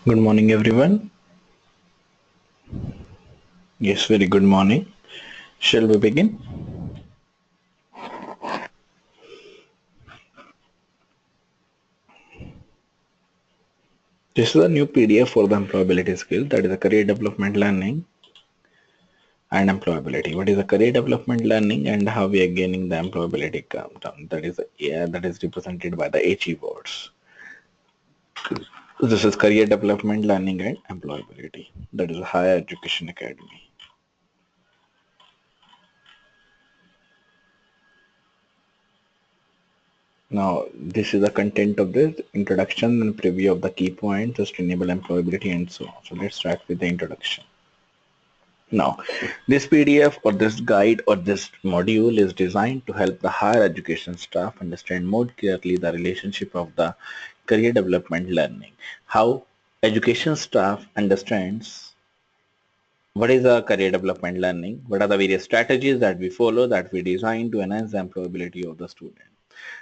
Good morning, everyone. Yes, very good morning. Shall we begin? This is a new PDF for the employability skill, that is a career development learning and employability. What is a career development learning and how we are gaining the employability countdown? That is represented by the HE words. This is career development learning and employability. That is a higher education academy. Now, this is the content of this introduction and preview of the key points, sustainable employability, and so on. So let's start with the introduction. Now, this PDF or this guide or this module is designed to help the higher education staff understand more clearly the relationship of the career development learning. How education staff understands what is a career development learning, what are the various strategies that we follow that we design to enhance the employability of the student.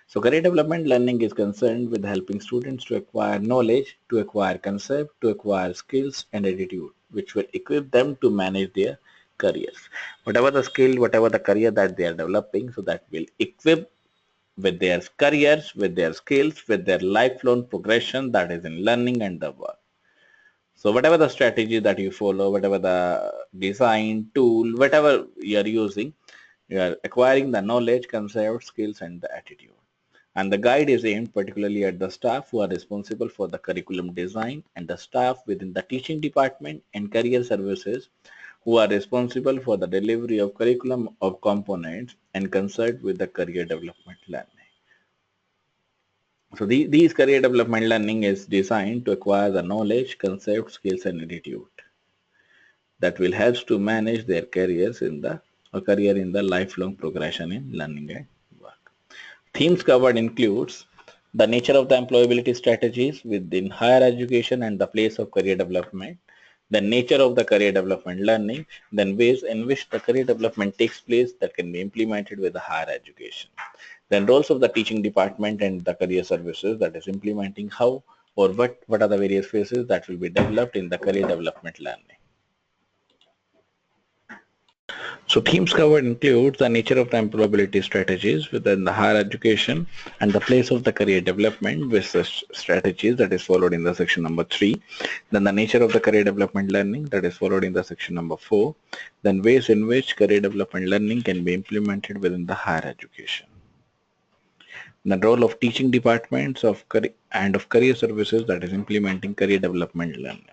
So career development learning is concerned with helping students to acquire knowledge, to acquire concept, to acquire skills and attitude, which will equip them to manage their careers. Whatever the skill, whatever the career that they are developing, so that will equip with their careers, with their skills, with their lifelong progression that is in learning and the work. So whatever the strategy that you follow, whatever the design tool, whatever you are using, you are acquiring the knowledge, concept, skills and the attitude. And the guide is aimed particularly at the staff who are responsible for the curriculum design and the staff within the teaching department and career services who are responsible for the delivery of curriculum of components and concerned with the career development learning. So these career development learning is designed to acquire the knowledge, concept, skills and attitude that will help to manage their careers in the career in the lifelong progression in learning and work. Themes covered includes the nature of the employability strategies within higher education and the place of career development, the nature of the career development learning, then ways in which the career development takes place that can be implemented with the higher education. Then roles of the teaching department and the career services, that is implementing how or what are the various phases that will be developed in the career development learning. So themes covered include the nature of the employability strategies within the higher education and the place of the career development with the strategies that is followed in the section number 3. Then the nature of the career development learning that is followed in the section number 4. Then ways in which career development learning can be implemented within the higher education. The role of teaching departments of and of career services that is implementing career development learning.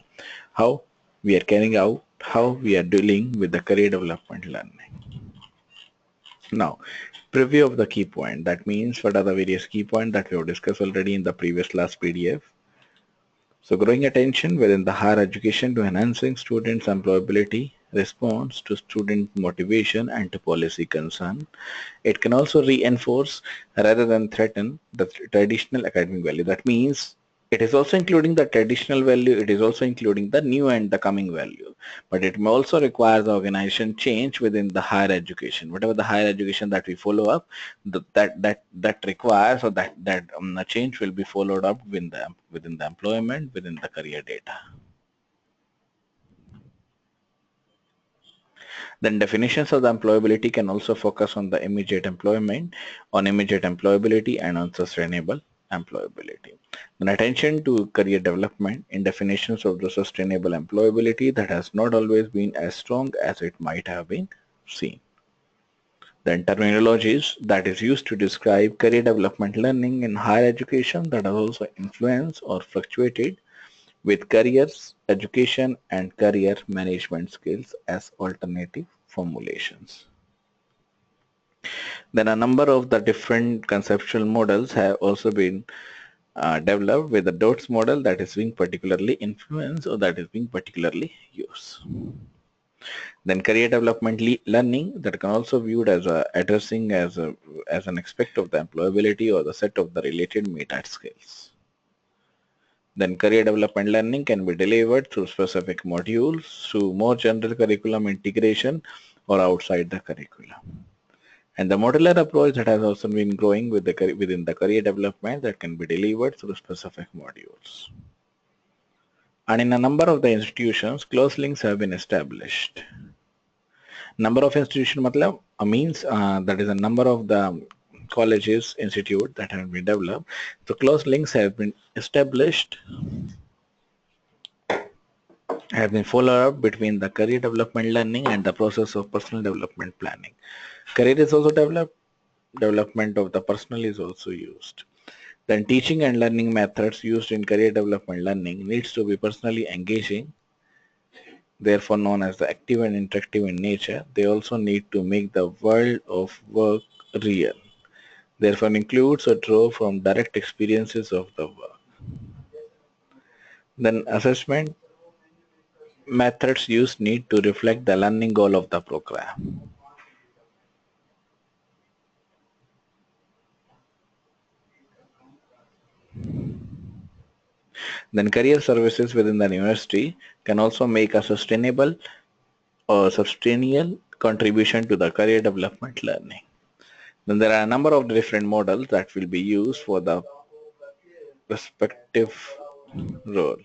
How we are carrying out, how we are dealing with the career development learning. Now, preview of the key point. That means what are the various key points that we have discussed already in the previous class PDF. So growing attention within the higher education to enhancing students' employability, response to student motivation and to policy concern. It can also reinforce rather than threaten the traditional academic value. That means it is also including the traditional value, it is also including the new and the coming value. But it may also require the organization change within the higher education. Whatever the higher education that we follow up, that requires or that change will be followed up within the employment, within the career data. Then definitions of the employability can also focus on the immediate employment, on immediate employability and on sustainable employability. Then attention to career development in definitions of the sustainable employability that has not always been as strong as it might have been seen. Then terminologies that is used to describe career development learning in higher education that are also influenced or fluctuated with careers, education and career management skills as alternative formulations. Then a number of the different conceptual models have also been developed with the DOTS model that is being particularly influenced or that is being particularly used. Then career development learning that can also viewed as addressing as an aspect of the employability or the set of the related meta skills. Then career development learning can be delivered through specific modules, through more general curriculum integration or outside the curriculum. And the modular approach that has also been growing within the career development that can be delivered through specific modules. And in a number of the institutions, close links have been established. Number of institution matlab means that is a number of the colleges, institute that have been developed. So close links have been established, have been followed up between the career development learning and the process of personal development planning. Career is also developed, development of the personal is also used. Then teaching and learning methods used in career development learning needs to be personally engaging, therefore known as the active and interactive in nature. They also need to make the world of work real, therefore includes or draw from direct experiences of the work. Then assessment methods used need to reflect the learning goal of the program. Then career services within the university can also make a sustainable or substantial contribution to the career development learning. Then there are a number of different models that will be used for the respective role.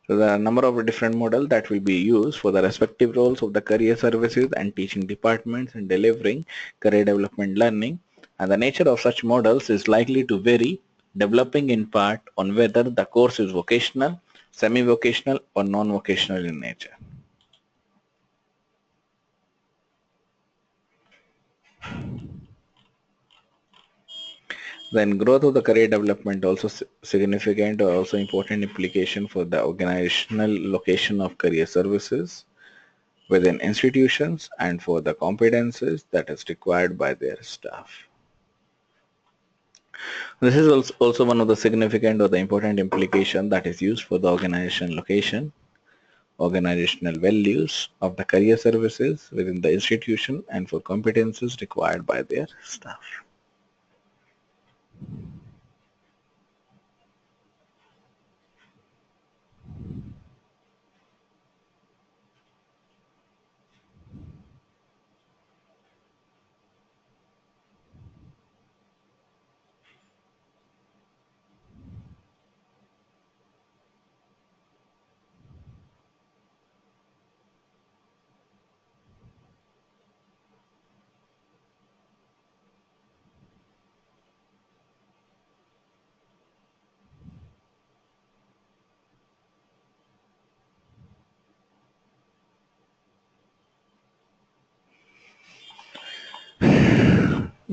So there are a number of different models that will be used for the respective roles of the career services and teaching departments in delivering career development learning. And the nature of such models is likely to vary, developing in part on whether the course is vocational, semi-vocational, or non-vocational in nature. Then growth of the career development also significant or also important implication for the organizational location of career services within institutions and for the competences that is required by their staff. This is also one of the significant or the important implication that is used for the organization location, organizational values of the career services within the institution and for competences required by their staff.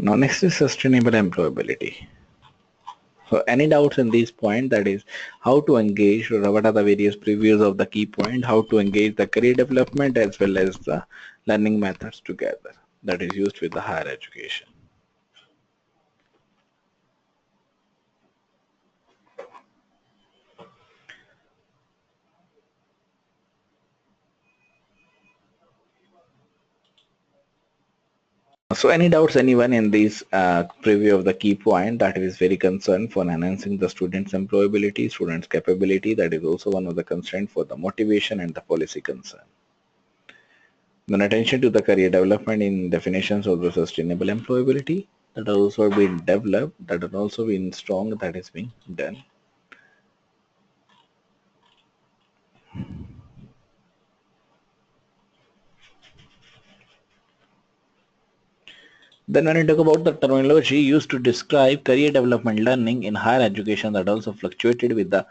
Now next is sustainable employability. So any doubts in these points, that is how to engage or what are the various previews of the key point, how to engage the career development as well as the learning methods together that is used with the higher education. So any doubts anyone in this preview of the key point that is very concerned for enhancing the students' employability, students' capability, that is also one of the constraints for the motivation and the policy concern. Then attention to the career development in definitions of the sustainable employability that has also been developed, that has also been strong, that is being done. Then when I talk about the terminology used to describe career development learning in higher education that also fluctuated with the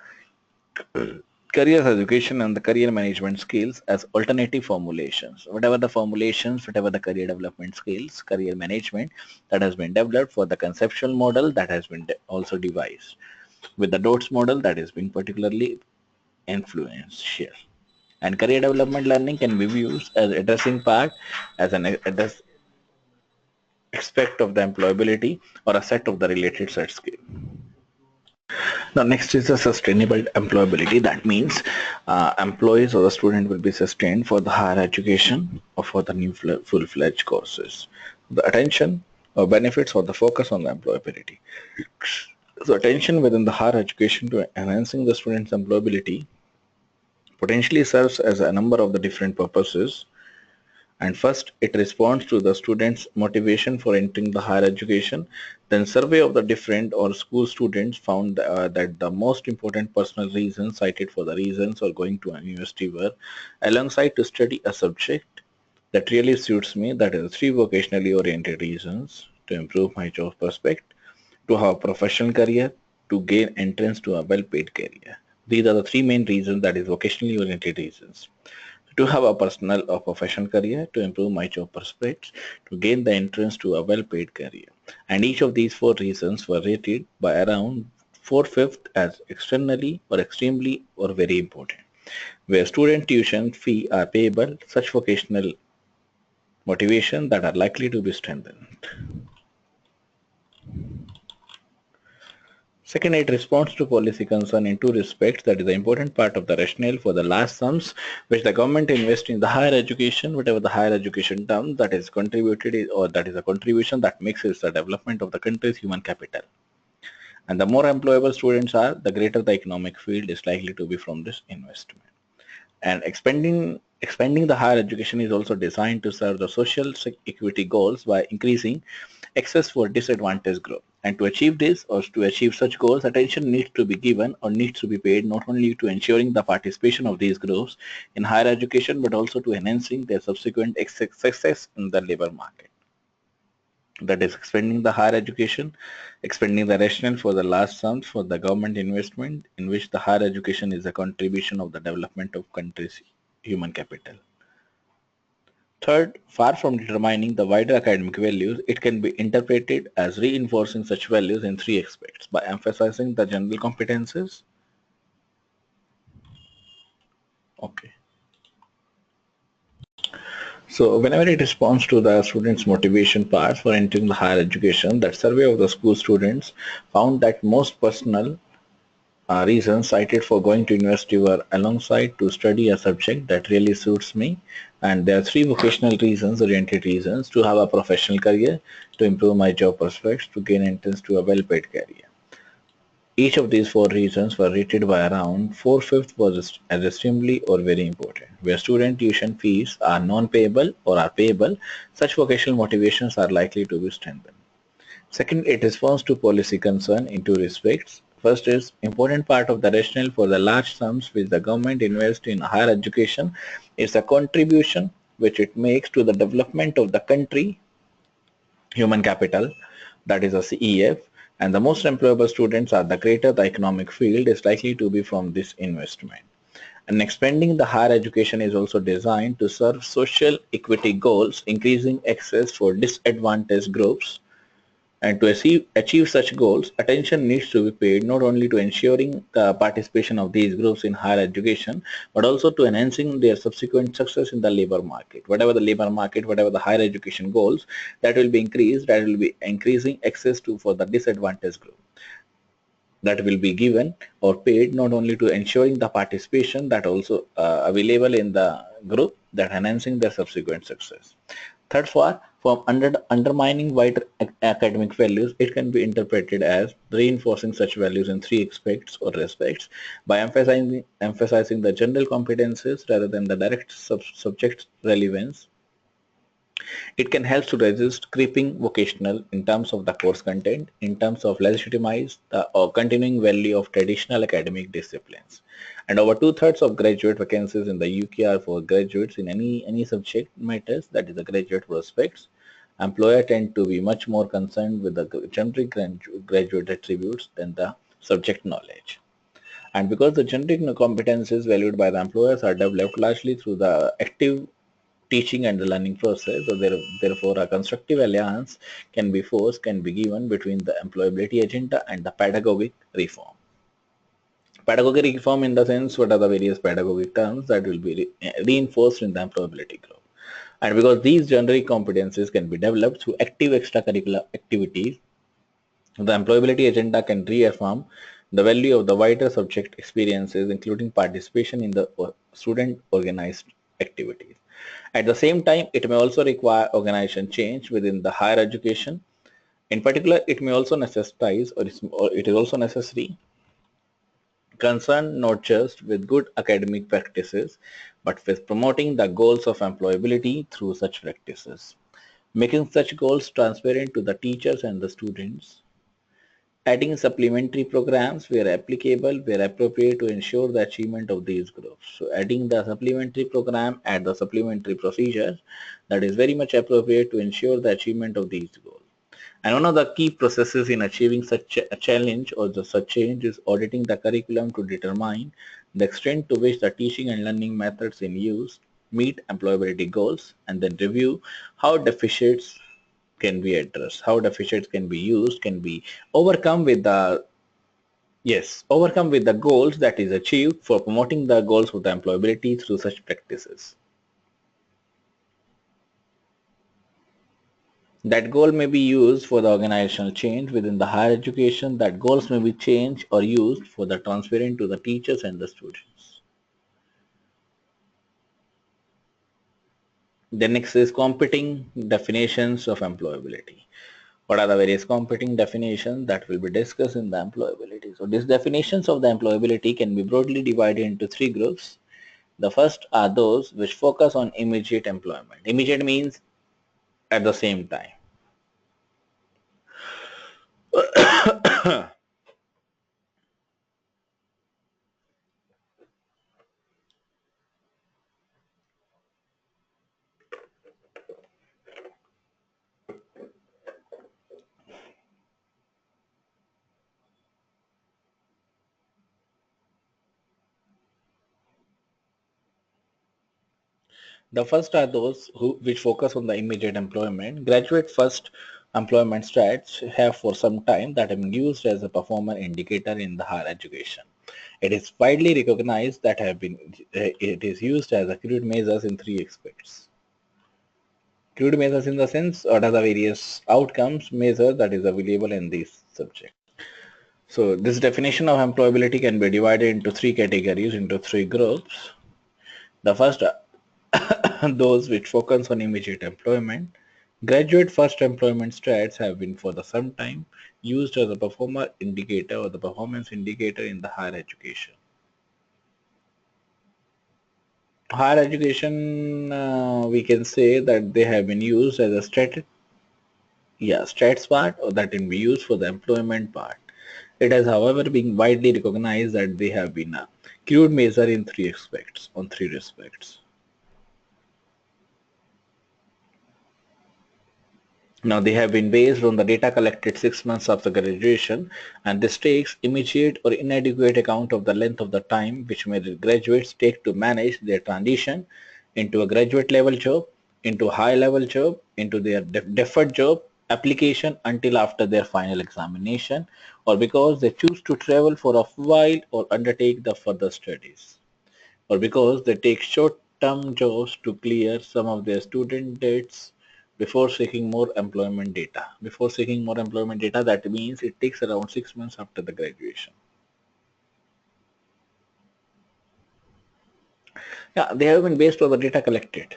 career education and the career management skills as alternative formulations. Whatever the formulations, whatever the career development skills, career management that has been developed for the conceptual model that has been also devised with the DOTS model that is being particularly influential. And career development learning can be used as addressing part as an aspect of the employability or a set of the related set skill. Now next is the sustainable employability. That means employees or the student will be sustained for the higher education or for the new full-fledged courses. The attention or benefits or the focus on the employability. So attention within the higher education to enhancing the student's employability potentially serves as a number of the different purposes And first, it responds to the students' motivation for entering the higher education. Then survey of the different or school students found that the most important personal reasons cited for the reasons for going to a university were alongside to study a subject that really suits me, that is three vocationally oriented reasons: to improve my job prospect, to have a professional career, to gain entrance to a well-paid career. These are the three main reasons, that is vocationally oriented reasons. To have a personal or professional career, to improve my job prospects, to gain the entrance to a well-paid career. And each of these four reasons were rated by around 4/5 as externally or extremely or very important. Where student tuition fee are payable, such vocational motivation that are likely to be strengthened. Second, it responds to policy concern in two respects. That is the important part of the rationale for the large sums which the government invests in the higher education, whatever the higher education term that is contributed or that is a contribution that makes it the development of the country's human capital. And the more employable students are, the greater the economic field is likely to be from this investment. And expanding the higher education is also designed to serve the social equity goals by increasing access for disadvantaged group. And to achieve this or to achieve such goals, attention needs to be given or needs to be paid not only to ensuring the participation of these groups in higher education but also to enhancing their subsequent success in the labor market. That is expanding the higher education, expanding the rationale for the large sums for the government investment in which the higher education is a contribution of the development of country's human capital. Third, far from determining the wider academic values, it can be interpreted as reinforcing such values in three aspects: by emphasizing the general competences. Okay. So whenever it responds to the students' motivation parts for entering the higher education, that survey of the school students found that most personal reasons cited for going to university were alongside to study a subject that really suits me, and there are three vocational reasons, oriented reasons: to have a professional career, to improve my job prospects, to gain entrance to a well-paid career. Each of these four reasons were rated by around 4/5 was as extremely or very important. Where student tuition fees are non-payable or are payable, such vocational motivations are likely to be strengthened. Second, it responds to policy concern in two respects. First is important part of the rationale for the large sums which the government invests in higher education is a contribution which it makes to the development of the country human capital, that is a CEF, and the most employable students are the greater the economic field is likely to be from this investment. And expanding the higher education is also designed to serve social equity goals, increasing access for disadvantaged groups. And to achieve such goals, attention needs to be paid not only to ensuring the participation of these groups in higher education, but also to enhancing their subsequent success in the labor market. Whatever the labor market, whatever the higher education goals, that will be increased, that will be increasing access to for the disadvantaged group. That will be given or paid not only to ensuring the participation that also available in the group, that enhancing their subsequent success. Third, from undermining wider academic values, it can be interpreted as reinforcing such values in three aspects or respects: by emphasizing the general competences rather than the direct subject relevance. It can help to resist creeping vocational in terms of the course content, in terms of legitimize the or continuing value of traditional academic disciplines. And over two-thirds of graduate vacancies in the UK are for graduates in any subject matters, that is the graduate prospects. Employer tend to be much more concerned with the generic graduate attributes than the subject knowledge. And because the generic competencies valued by the employers are developed largely through the active teaching and the learning process, so therefore a constructive alliance can be given between the employability agenda and the pedagogic reform. Pedagogic reform in the sense, what are the various pedagogic terms that will be reinforced in the employability group. And because these generic competencies can be developed through active extracurricular activities, the employability agenda can reaffirm the value of the wider subject experiences, including participation in the student organized activities. At the same time, it may also require organization change within the higher education. In particular, it may also necessitize or it is also necessary concerned not just with good academic practices, but with promoting the goals of employability through such practices, making such goals transparent to the teachers and the students, adding supplementary programs where applicable, where appropriate to ensure the achievement of these groups. So adding the supplementary program at the supplementary procedure that is very much appropriate to ensure the achievement of these goals. And one of the key processes in achieving such a challenge or such change is auditing the curriculum to determine the extent to which the teaching and learning methods in use meet employability goals, and then review how deficits can be addressed, how deficits can be used, can be overcome with the overcome with the goals that is achieved for promoting the goals of the employability through such practices. That goal may be used for the organizational change within the higher education. That goals may be changed or used for the transferring to the teachers and the students. The next is competing definitions of employability. What are the various competing definitions that will be discussed in the employability? So these definitions of the employability can be broadly divided into three groups. The first are those which focus on immediate employment. Immediate means at the same time. The first are those which focus on the immediate employment. Graduate first employment strats have for some time that have been used as a performance indicator in the higher education. It is widely recognized that it is used as accrued measures in three aspects. Accrued measures in the sense what are the various outcomes measure that is available in this subject. So this definition of employability can be divided into three categories, into three groups. The first those which focus on immediate employment. Graduate first employment strats have been for the some time used as a performer indicator or the performance indicator in the higher education. Higher education, we can say that they have been used as a strats part, or that can be used for the employment part. It has, however, been widely recognized that they have been a crude measure in three respects. Now they have been based on the data collected 6 months after graduation, and this takes immediate or inadequate account of the length of the time which may graduates take to manage their transition into a graduate level job, into a high level job, into their deferred job application until after their final examination, or because they choose to travel for a while or undertake the further studies, or because they take short-term jobs to clear some of their student debts before seeking more employment data. Before seeking more employment data, that means it takes around 6 months after the graduation. Yeah, they have been based on the data collected.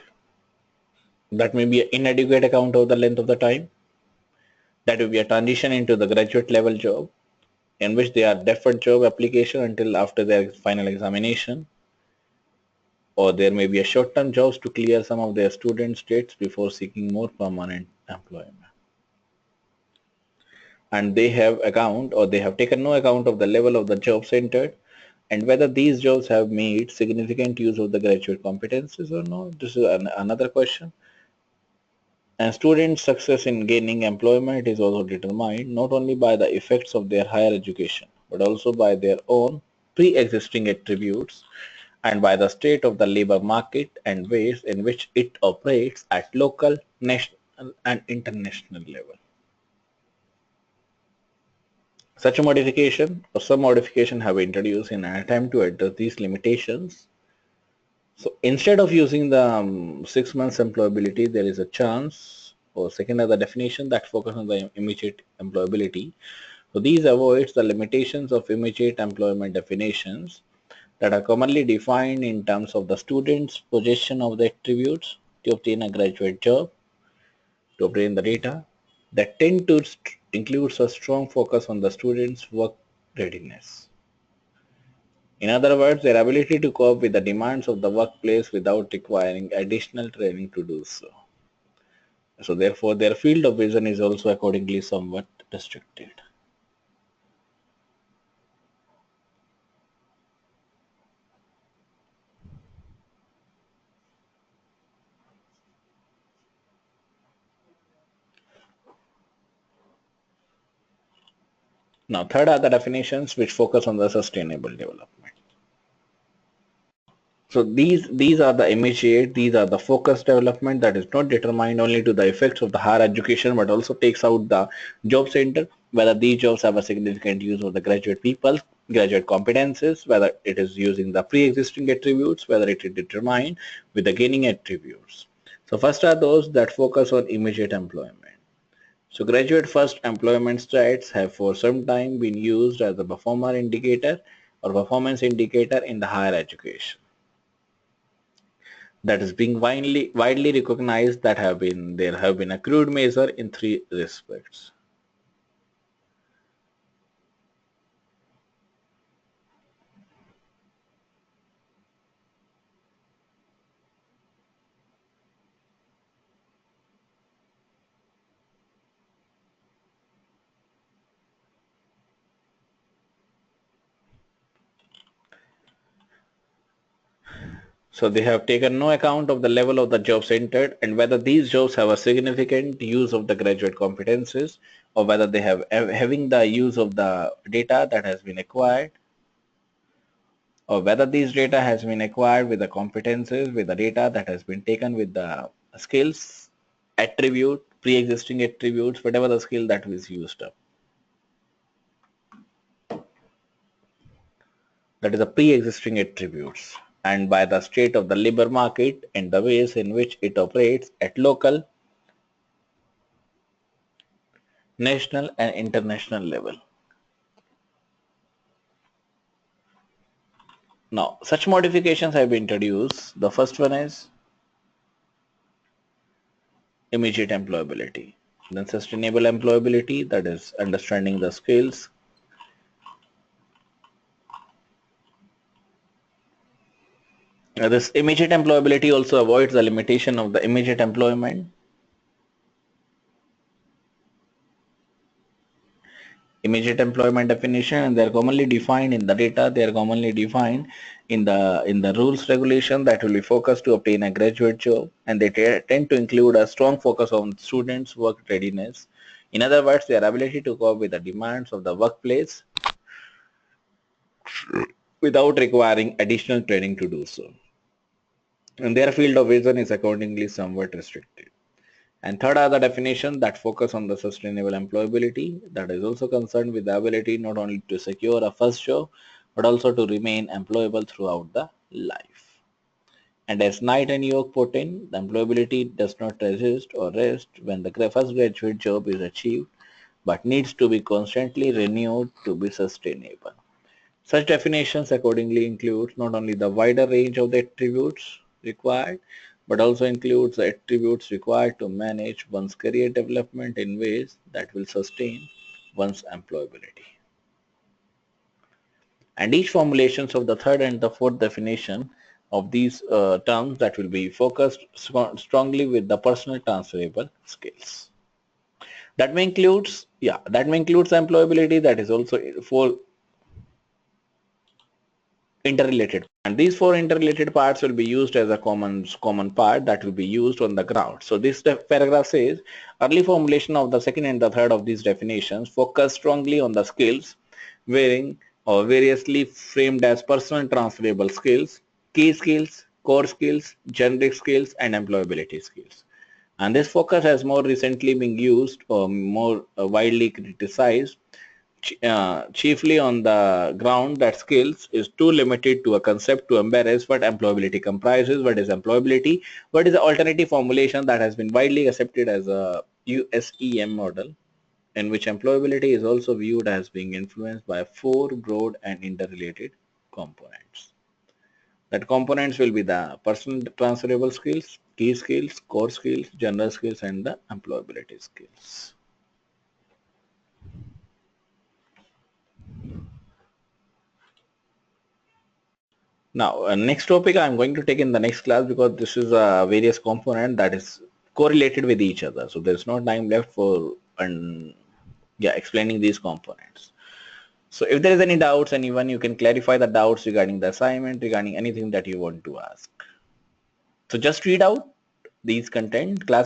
That may be an inadequate account of the length of the time. That will be a transition into the graduate level job in which they are deferred job application until after their final examination, or there may be a short-term jobs to clear some of their student debts before seeking more permanent employment. And they have account or they have taken no account of the level of the job centered and whether these jobs have made significant use of the graduate competencies or not. This is another question. And student success in gaining employment is also determined not only by the effects of their higher education, but also by their own pre-existing attributes and by the state of the labor market and ways in which it operates at local, national, and international level. Such a modification or some modification have been introduced in an attempt to address these limitations. So instead of using the 6 months employability, there is a chance or second other definition that focus on the immediate employability. So these avoids the limitations of immediate employment definitions that are commonly defined in terms of the student's possession of the attributes to obtain a graduate job, to obtain the data that tend to includes a strong focus on the student's work readiness. In other words, their ability to cope with the demands of the workplace without requiring additional training to do so. So therefore, their field of vision is also accordingly somewhat restricted. Now, third are the definitions which focus on the sustainable development. So these are the immediate, these are the focused development that is not determined only to the effects of the higher education, but also takes out the job center, whether these jobs have a significant use of the graduate people, graduate competences, whether it is using the pre-existing attributes, whether it is determined with the gaining attributes. So first are those that focus on immediate employment. So graduate first employment stats have for some time been used as a performer indicator or performance indicator in the higher education. That is being widely recognized that there have been a crude measure in three respects. So they have taken no account of the level of the jobs entered and whether these jobs have a significant use of the graduate competences or whether they have having the use of the data that has been acquired or whether these data has been acquired with the competences, with the data that has been taken with the skills, attribute, pre-existing attributes, whatever the skill that was used up. That is the pre-existing attributes and by the state of the labor market and the ways in which it operates at local, national and international level. Now, such modifications have been introduced. The first one is immediate employability. Then sustainable employability, that is understanding the skills. This immediate employability also avoids the limitation of the immediate employment. Immediate employment definition and they are commonly defined in the data, they are commonly defined in the rules regulation that will be focused to obtain a graduate job and they tend to include a strong focus on students' work readiness. In other words, their ability to cope with the demands of the workplace without requiring additional training to do so. And their field of vision is accordingly somewhat restricted. And third are the definitions that focus on the sustainable employability that is also concerned with the ability not only to secure a first job but also to remain employable throughout the life. And as Knight and York put in, the employability does not resist or rest when the first graduate job is achieved but needs to be constantly renewed to be sustainable. Such definitions accordingly include not only the wider range of the attributes required, but also includes the attributes required to manage one's career development in ways that will sustain one's employability. And each formulations of the third and the fourth definition of these terms that will be focused strongly with the personal transferable skills. That may includes, employability that is also for interrelated and these four interrelated parts will be used as a common part that will be used on the ground. So this paragraph says early formulation of the second and the third of these definitions focus strongly on the skills varying or variously framed as personal transferable skills, key skills, core skills, generic skills and employability skills. And this focus has more recently been used or more widely criticized chiefly on the ground that skills is too limited to a concept to embrace what employability comprises, what is employability, what is the alternative formulation that has been widely accepted as a USEM model in which employability is also viewed as being influenced by four broad and interrelated components. That components will be the personal transferable skills, key skills, core skills, general skills and the employability skills. Now, next topic I'm going to take in the next class, because this is a various component that is correlated with each other. So there's no time left for explaining these components. So if there is any doubts, anyone, you can clarify the doubts regarding the assignment, regarding anything that you want to ask. So just read out these content. Class